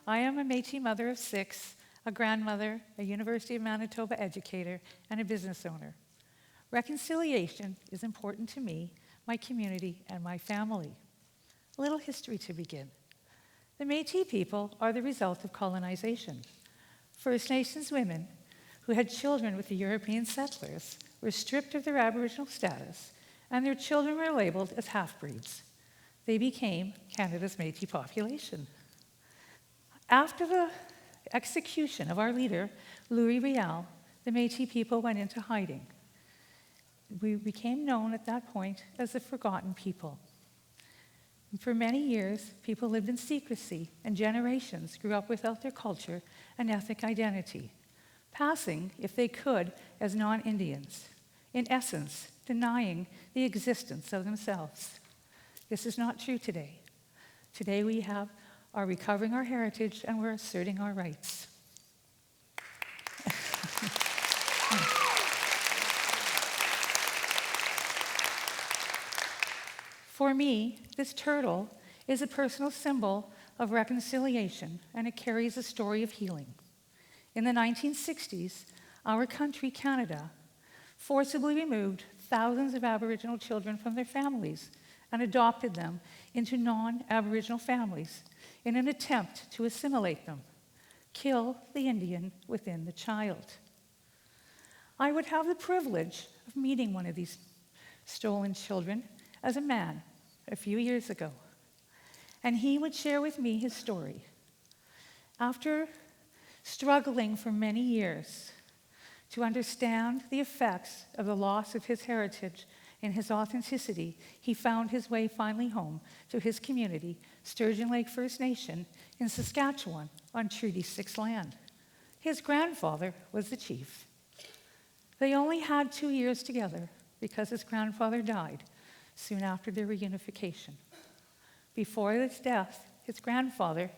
I am a Métis mother of 6, a grandmother, a University of Manitoba educator, and a business owner. Reconciliation is important to me, my community, and my family. A little history to begin. The Métis people are the result of colonization. First Nations women who had children with the European settlers were stripped of their Aboriginal status, and their children were labeled as half-breeds. They became Canada's Métis population. After the execution of our leader, Louis Riel, the Métis people went into hiding. We became known at that point as the forgotten people. And for many years, people lived in secrecy, and generations grew up without their culture and ethnic identity, passing, if they could, as non-Indians, in essence, denying the existence of themselves. This is not true today. Today we are recovering our heritage and we're asserting our rights. For me, this turtle is a personal symbol of reconciliation, and it carries a story of healing. In the 1960s, our country, Canada, forcibly removed thousands of Aboriginal children from their families and adopted them into non-Aboriginal families in an attempt to assimilate them, kill the Indian within the child. I would have the privilege of meeting one of these stolen children as a man a few years ago, and he would share with me his story. After struggling for many years to understand the effects of the loss of his heritage and his authenticity, he found his way finally home to his community, Sturgeon Lake First Nation in Saskatchewan on Treaty 6 land. His grandfather was the chief. They only had 2 years together because his grandfather died soon after their reunification. Before his death, his grandfather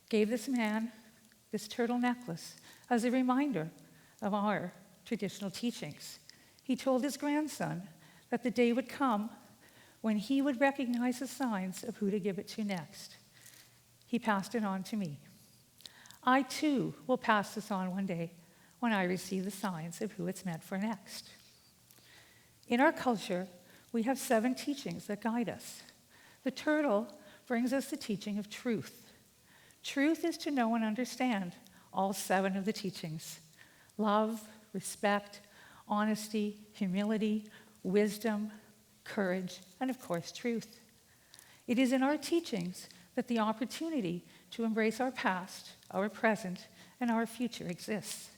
gave this man this turtle necklace as a reminder of our traditional teachings. He told his grandson that the day would come when he would recognize the signs of who to give it to next. He passed it on to me. I too will pass this on one day when I receive the signs of who it's meant for next. In our culture, we have 7 teachings that guide us. The turtle brings us the teaching of truth. Truth is to know and understand all 7 of the teachings: love, respect, honesty, humility, wisdom, courage, and of course, truth. It is in our teachings that the opportunity to embrace our past, our present, and our future exists.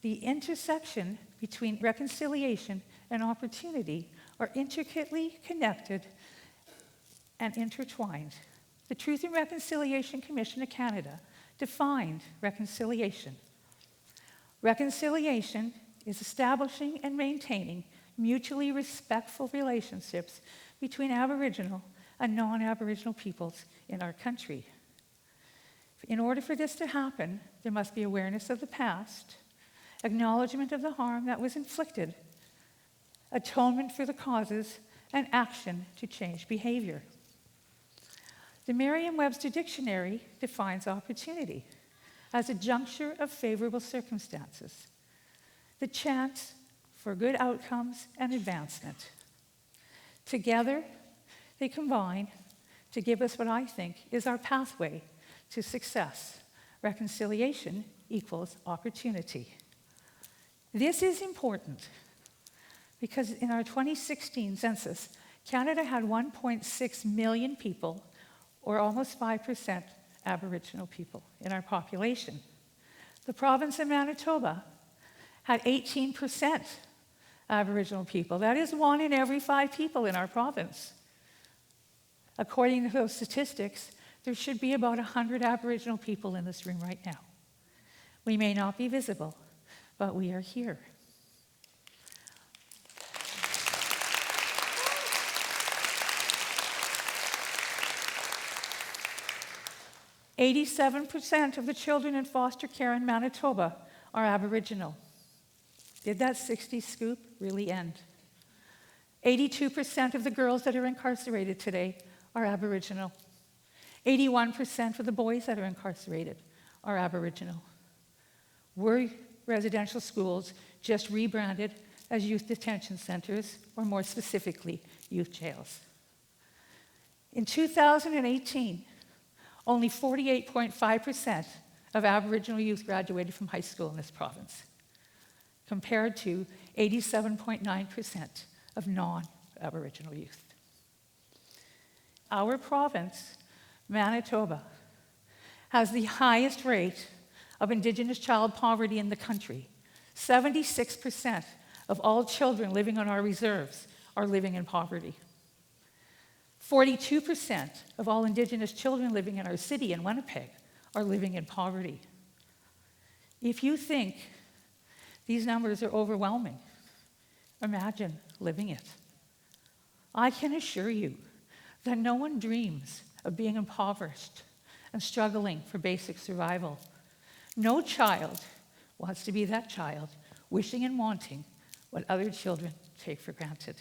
The intersection between reconciliation and opportunity are intricately connected and intertwined. The Truth and Reconciliation Commission of Canada defined reconciliation. Reconciliation is establishing and maintaining mutually respectful relationships between Aboriginal and non-Aboriginal peoples in our country. In order for this to happen, there must be awareness of the past, acknowledgement of the harm that was inflicted, atonement for the causes, and action to change behavior. The Merriam-Webster Dictionary defines opportunity as a juncture of favorable circumstances, the chance for good outcomes and advancement. Together, they combine to give us what I think is our pathway to success. Reconciliation equals opportunity. This is important because in our 2016 census, Canada had 1.6 million people, or almost 5% Aboriginal people in our population. The province of Manitoba had 18% Aboriginal people. That is 1 in every 5 people in our province. According to those statistics, there should be about 100 Aboriginal people in this room right now. We may not be visible, but we are here. 87% of the children in foster care in Manitoba are Aboriginal. Did that 60s scoop really end? 82% of the girls that are incarcerated today are Aboriginal. 81% of the boys that are incarcerated are Aboriginal. Were residential schools just rebranded as youth detention centers, or more specifically, youth jails? In 2018, only 48.5% of Aboriginal youth graduated from high school in this province, compared to 87.9% of non-Aboriginal youth. Our province, Manitoba, has the highest rate of Indigenous child poverty in the country. 76% of all children living on our reserves are living in poverty. 42% of all Indigenous children living in our city in Winnipeg are living in poverty. If you think these numbers are overwhelming, imagine living it. I can assure you that no one dreams of being impoverished and struggling for basic survival. No child wants to be that child wishing and wanting what other children take for granted.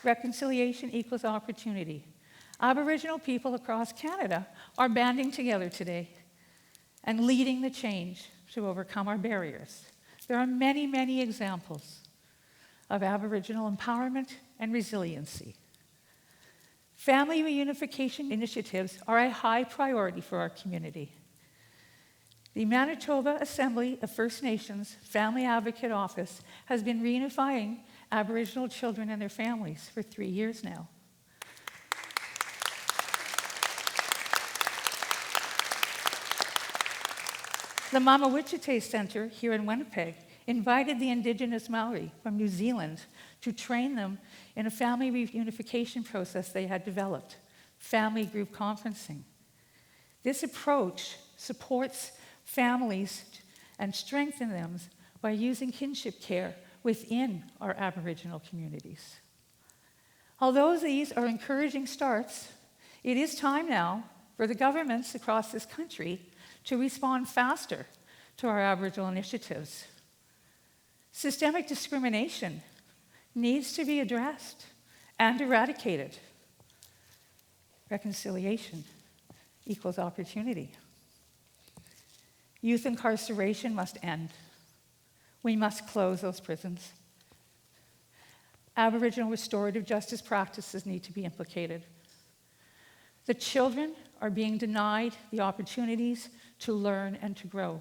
Reconciliation equals opportunity. Aboriginal people across Canada are banding together today and leading the change to overcome our barriers. There are many, many examples of Aboriginal empowerment and resiliency. Family reunification initiatives are a high priority for our community. The Manitoba Assembly of First Nations Family Advocate Office has been reunifying Aboriginal children and their families for 3 years now. The Mama Wichita Centre here in Winnipeg invited the Indigenous Maori from New Zealand to train them in a family reunification process they had developed, family group conferencing. This approach supports families and strengthens them by using kinship care within our Aboriginal communities. Although these are encouraging starts, it is time now for the governments across this country to respond faster to our Aboriginal initiatives. Systemic discrimination needs to be addressed and eradicated. Reconciliation equals opportunity. Youth incarceration must end. We must close those prisons. Aboriginal restorative justice practices need to be implicated. The children are being denied the opportunities to learn and to grow.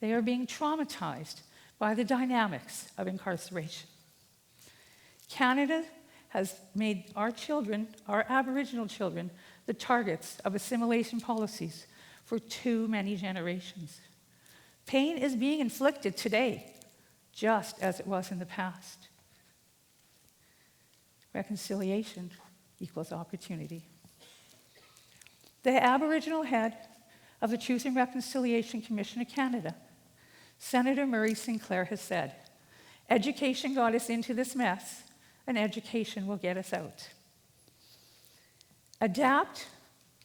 They are being traumatized by the dynamics of incarceration. Canada has made our children, our Aboriginal children, the targets of assimilation policies for too many generations. Pain is being inflicted today, just as it was in the past. Reconciliation equals opportunity. The Aboriginal head of the Truth and Reconciliation Commission of Canada, Senator Murray Sinclair, has said, "Education got us into this mess, and education will get us out." Adapt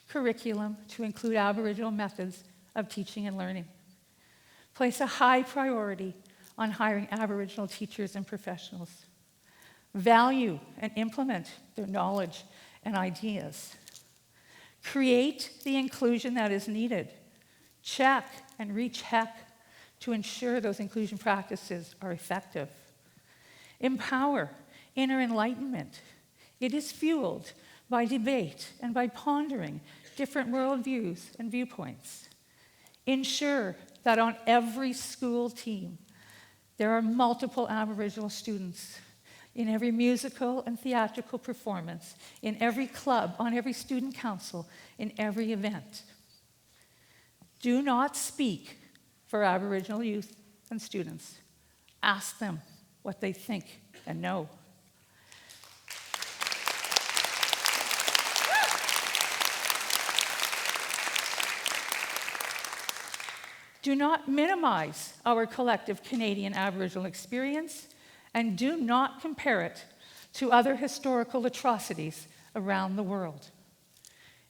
curriculum to include Aboriginal methods of teaching and learning. Place a high priority on hiring Aboriginal teachers and professionals. Value and implement their knowledge and ideas. Create the inclusion that is needed. Check and recheck to ensure those inclusion practices are effective. Empower inner enlightenment. It is fueled by debate and by pondering different worldviews and viewpoints. Ensure that on every school team, there are multiple Aboriginal students in every musical and theatrical performance, in every club, on every student council, in every event. Do not speak for Aboriginal youth and students. Ask them what they think and know. Do not minimize our collective Canadian Aboriginal experience, and do not compare it to other historical atrocities around the world.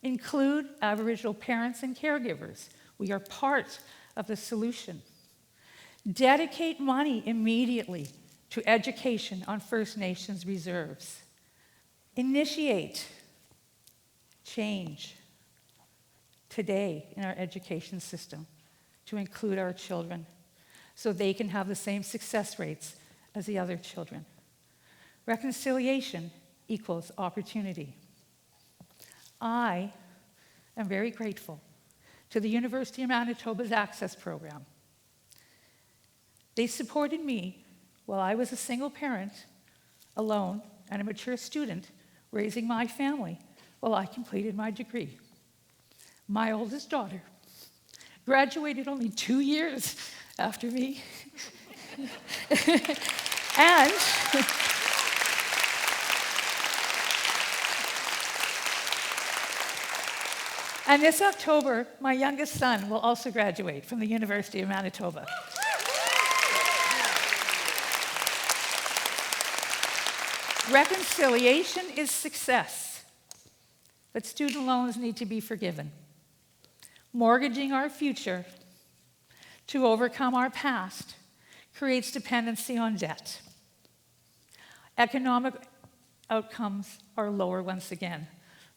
Include Aboriginal parents and caregivers. We are part of the solution. Dedicate money immediately to education on First Nations reserves. Initiate change today in our education system to include our children so they can have the same success rates as the other children. Reconciliation equals opportunity. I am very grateful to the University of Manitoba's Access Program. They supported me while I was a single parent, alone, and a mature student, raising my family while I completed my degree. My oldest daughter graduated only 2 years after me. And this October, my youngest son will also graduate from the University of Manitoba. Reconciliation is success, but student loans need to be forgiven. Mortgaging our future to overcome our past creates dependency on debt. Economic outcomes are lower once again.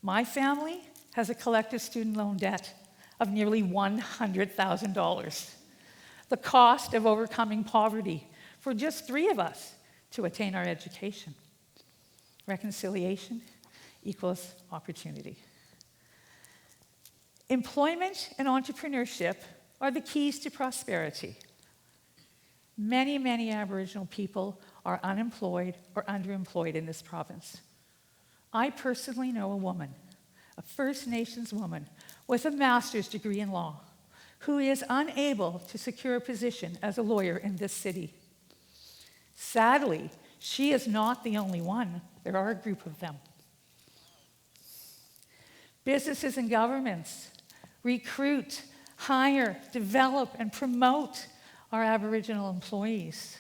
My family has a collective student loan debt of nearly $100,000. The cost of overcoming poverty for just 3 of us to attain our education. Reconciliation equals opportunity. Employment and entrepreneurship are the keys to prosperity. Many, many Aboriginal people are unemployed or underemployed in this province. I personally know a woman, a First Nations woman with a master's degree in law, who is unable to secure a position as a lawyer in this city. Sadly, she is not the only one. There are a group of them. Businesses and governments recruit, hire, develop, and promote our Aboriginal employees.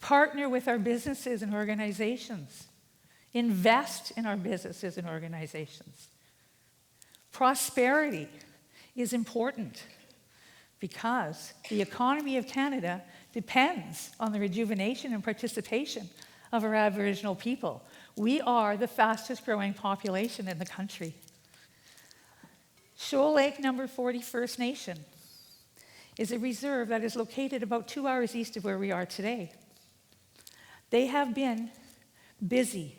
Partner with our businesses and organizations. Invest in our businesses and organizations. Prosperity is important because the economy of Canada depends on the rejuvenation and participation of our Aboriginal people. We are the fastest growing population in the country. Shoal Lake No. 40 First Nation is a reserve that is located about 2 hours east of where we are today. They have been busy,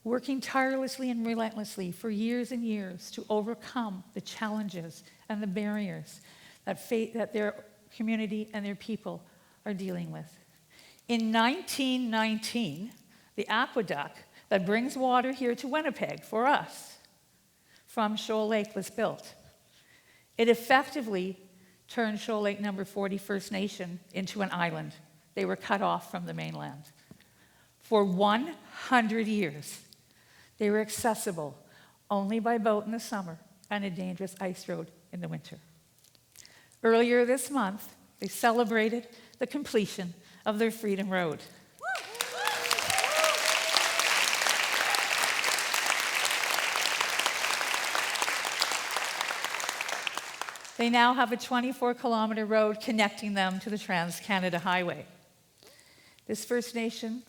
working tirelessly and relentlessly for years and years to overcome the challenges and the barriers that their community and their people are dealing with. In 1919, the aqueduct that brings water here to Winnipeg for us from Shoal Lake was built. It effectively turned Shoal Lake No. 40 First Nation into an island. They were cut off from the mainland. For 100 years, they were accessible only by boat in the summer and a dangerous ice road in the winter. Earlier this month, they celebrated the completion of their Freedom Road. They now have a 24-kilometer road connecting them to the Trans-Canada Highway. This First Nation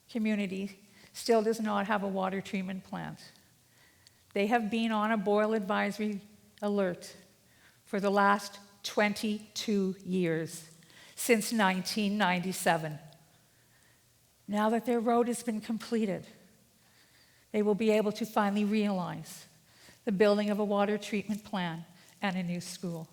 community still does not have a water treatment plant. They have been on a boil advisory alert for the last 22 years, since 1997. Now that their road has been completed, they will be able to finally realize the building of a water treatment plant and a new school.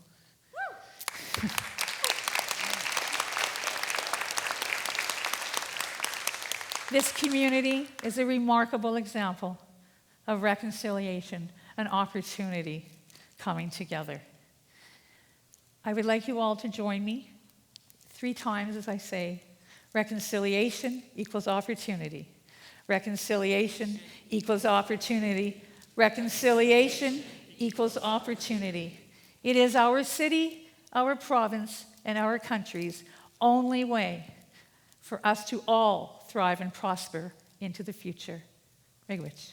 This community is a remarkable example of reconciliation and opportunity coming together. I would like you all to join me 3 times as I say, reconciliation equals opportunity. Reconciliation equals opportunity. Reconciliation equals opportunity. It is our city, our province, and our country's only way for us to all thrive and prosper into the future. Miigwech.